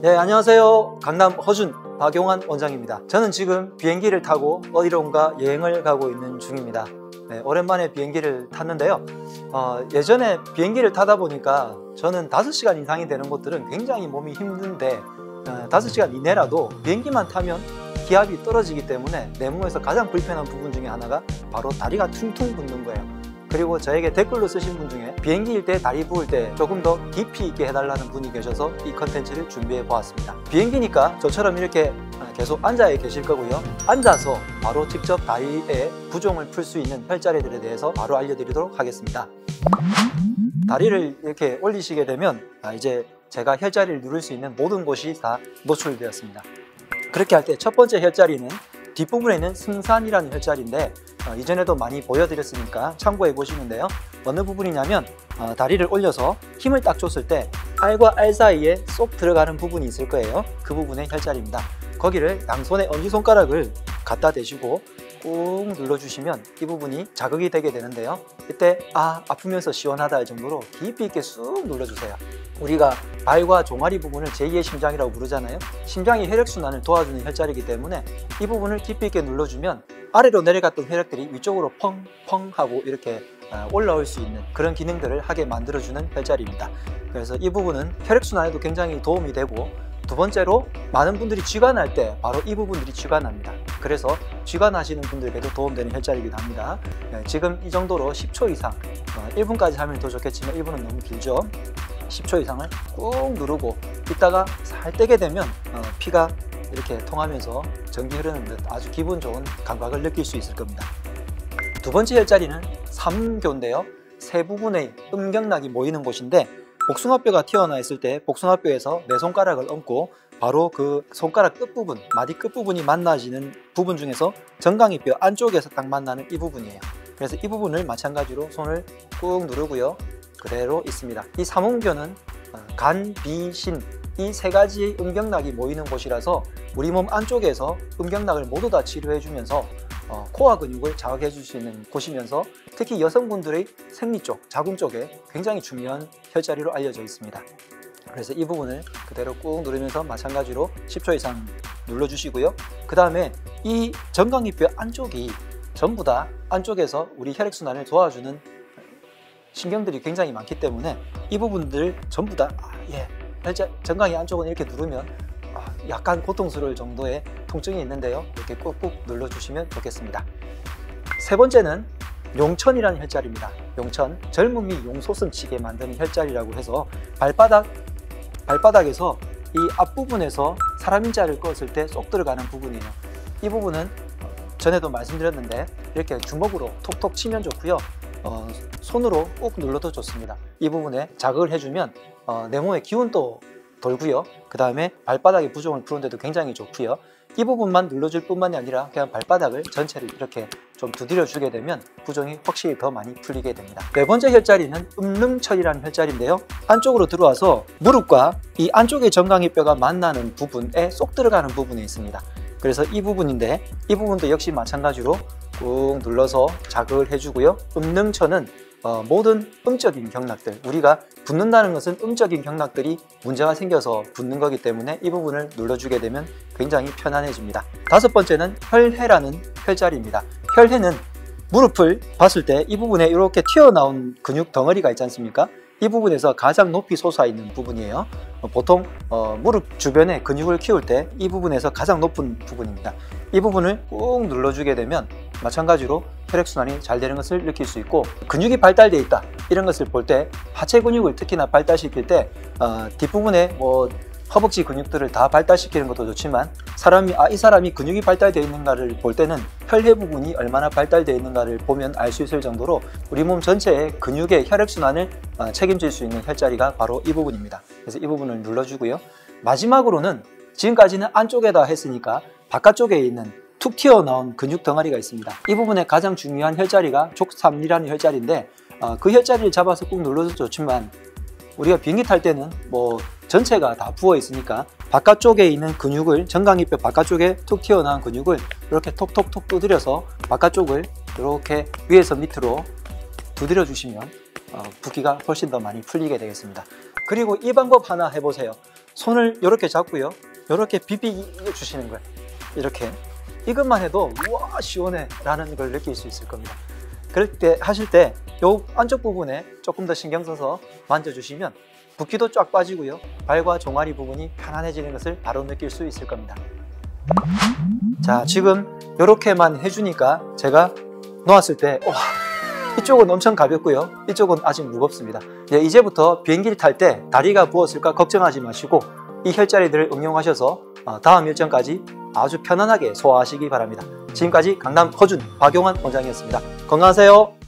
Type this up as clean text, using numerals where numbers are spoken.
네, 안녕하세요. 강남 허준 박용환 원장입니다. 저는 지금 비행기를 타고 어디론가 여행을 가고 있는 중입니다. 네, 오랜만에 비행기를 탔는데요. 예전에 비행기를 타다 보니까 저는 5시간 이상이 되는 곳들은 굉장히 몸이 힘든데 5시간 이내라도 비행기만 타면 기압이 떨어지기 때문에 내 몸에서 가장 불편한 부분 중에 하나가 바로 다리가 퉁퉁 붓는 거예요. 그리고 저에게 댓글로 쓰신 분 중에 비행기일 때 다리 부을 때 조금 더 깊이 있게 해달라는 분이 계셔서 이 컨텐츠를 준비해 보았습니다. 비행기니까 저처럼 이렇게 계속 앉아 계실 거고요. 앉아서 바로 직접 다리에 부종을 풀 수 있는 혈자리들에 대해서 바로 알려드리도록 하겠습니다. 다리를 이렇게 올리시게 되면 이제 제가 혈자리를 누를 수 있는 모든 곳이 다 노출되었습니다. 그렇게 할 때 첫 번째 혈자리는 뒷부분에 있는 승산이라는 혈자리인데 이전에도 많이 보여드렸으니까 참고해 보시는데요. 어느 부분이냐면 다리를 올려서 힘을 딱 줬을 때 알과 알 사이에 쏙 들어가는 부분이 있을 거예요. 그 부분의 혈자리입니다. 거기를 양손에 엄지손가락을 갖다 대시고 꾹 눌러주시면 이 부분이 자극이 되게 되는데요. 이때 아프면서 시원하다 할 정도로 깊이 있게 쑥 눌러주세요. 우리가 발과 종아리 부분을 제2의 심장이라고 부르잖아요. 심장이 혈액순환을 도와주는 혈자리이기 때문에 이 부분을 깊이 있게 눌러주면 아래로 내려갔던 혈액들이 위쪽으로 펑펑 하고 이렇게 올라올 수 있는 그런 기능들을 하게 만들어주는 혈자리입니다. 그래서 이 부분은 혈액순환에도 굉장히 도움이 되고, 두 번째로 많은 분들이 쥐관할 때 바로 이 부분들이 쥐관합니다. 그래서 쥐관하시는 분들에게도 도움되는 혈자리이기도 합니다. 지금 이 정도로 10초 이상 1분까지 하면 더 좋겠지만 1분은 너무 길죠. 10초 이상을 꾹 누르고 있다가 살 떼게 되면 피가 이렇게 통하면서 전기 흐르는 듯 아주 기분 좋은 감각을 느낄 수 있을 겁니다. 두 번째 혈자리는 삼교인데요. 세 부분의 음경락이 모이는 곳인데, 복숭아뼈가 튀어나와 있을 때 복숭아뼈에서 내 손가락을 얹고 바로 그 손가락 끝부분, 마디 끝부분이 만나지는 부분 중에서 정강이뼈 안쪽에서 딱 만나는 이 부분이에요. 그래서 이 부분을 마찬가지로 손을 꾹 누르고요. 그대로 있습니다. 이 삼음교는 간, 비, 신 이 세 가지의 음경락이 모이는 곳이라서 우리 몸 안쪽에서 음경락을 모두 다 치료해 주면서 코어 근육을 자극해 줄 수 있는 곳이면서 특히 여성분들의 생리 쪽, 자궁 쪽에 굉장히 중요한 혈자리로 알려져 있습니다. 그래서 이 부분을 그대로 꾹 누르면서 마찬가지로 10초 이상 눌러주시고요. 그 다음에 이 정강이뼈 안쪽이 전부 다 안쪽에서 우리 혈액순환을 도와주는 신경들이 굉장히 많기 때문에 이 부분들 전부 다 정강이 안쪽은 이렇게 누르면 약간 고통스러울 정도의 통증이 있는데요. 이렇게 꾹꾹 눌러주시면 좋겠습니다. 세 번째는 용천이라는 혈자리입니다. 용천, 젊음이 용솟음치게 만드는 혈자리라고 해서 발바닥에서 이 앞부분에서 사람 인자를 껐을 때 쏙 들어가는 부분이에요. 이 부분은 전에도 말씀드렸는데 이렇게 주먹으로 톡톡 치면 좋고요. 손으로 꾹 눌러도 좋습니다. 이 부분에 자극을 해주면 내 몸에 기운도 돌고요. 그 다음에 발바닥의 부종을 푸는데도 굉장히 좋고요. 이 부분만 눌러줄 뿐만이 아니라 그냥 발바닥을 전체를 이렇게 좀 두드려 주게 되면 부종이 확실히 더 많이 풀리게 됩니다. 네 번째 혈자리는 음릉철이라는 혈자리인데요. 안쪽으로 들어와서 무릎과 이 안쪽의 정강이뼈가 만나는 부분에 쏙 들어가는 부분이 있습니다. 그래서 이 부분인데 이 부분도 역시 마찬가지로 꾹 눌러서 자극을 해주고요. 음릉천은 모든 음적인 경락들, 우리가 붓는다는 것은 음적인 경락들이 문제가 생겨서 붓는 거기 때문에 이 부분을 눌러주게 되면 굉장히 편안해집니다. 다섯 번째는 혈해라는 혈자리입니다. 혈해는 무릎을 봤을 때 이 부분에 이렇게 튀어나온 근육 덩어리가 있지 않습니까? 이 부분에서 가장 높이 솟아있는 부분이에요. 보통 무릎 주변에 근육을 키울 때 이 부분에서 가장 높은 부분입니다. 이 부분을 꾹 눌러주게 되면 마찬가지로 혈액순환이 잘 되는 것을 느낄 수 있고, 근육이 발달되어 있다 이런 것을 볼 때 하체 근육을 특히나 발달시킬 때 뒷부분에 허벅지 근육들을 다 발달시키는 것도 좋지만 이 사람이 근육이 발달되어 있는가를 볼 때는 혈해 부분이 얼마나 발달되어 있는가를 보면 알 수 있을 정도로 우리 몸 전체의 근육의 혈액순환을 책임질 수 있는 혈자리가 바로 이 부분입니다. 그래서 이 부분을 눌러주고요. 마지막으로는 지금까지는 안쪽에다 했으니까 바깥쪽에 있는 툭 튀어나온 근육 덩어리가 있습니다. 이 부분에 가장 중요한 혈자리가 족삼리라는 혈자리인데 그 혈자리를 잡아서 꾹 눌러도 좋지만 우리가 비행기 탈 때는 전체가 다 부어 있으니까 바깥쪽에 있는 근육을, 정강이뼈 바깥쪽에 툭 튀어나온 근육을 이렇게 톡톡톡 두드려서 바깥쪽을 이렇게 위에서 밑으로 두드려 주시면 붓기가 훨씬 더 많이 풀리게 되겠습니다. 그리고 이 방법 하나 해보세요. 손을 이렇게 잡고요. 이렇게 비비겨 주시는 거예요. 이렇게. 이것만 해도 우와 시원해 라는 걸 느낄 수 있을 겁니다. 그럴 때 하실 때 요 안쪽 부분에 조금 더 신경 써서 만져주시면 붓기도 쫙 빠지고요. 발과 종아리 부분이 편안해지는 것을 바로 느낄 수 있을 겁니다. 자, 지금 이렇게만 해주니까 제가 놓았을 때 와, 이쪽은 엄청 가볍고요. 이쪽은 아직 무겁습니다. 이제부터 비행기를 탈 때 다리가 부었을까 걱정하지 마시고 이 혈자리들을 응용하셔서 다음 일정까지 아주 편안하게 소화하시기 바랍니다. 지금까지 강남 허준 박용환 원장이었습니다. 건강하세요.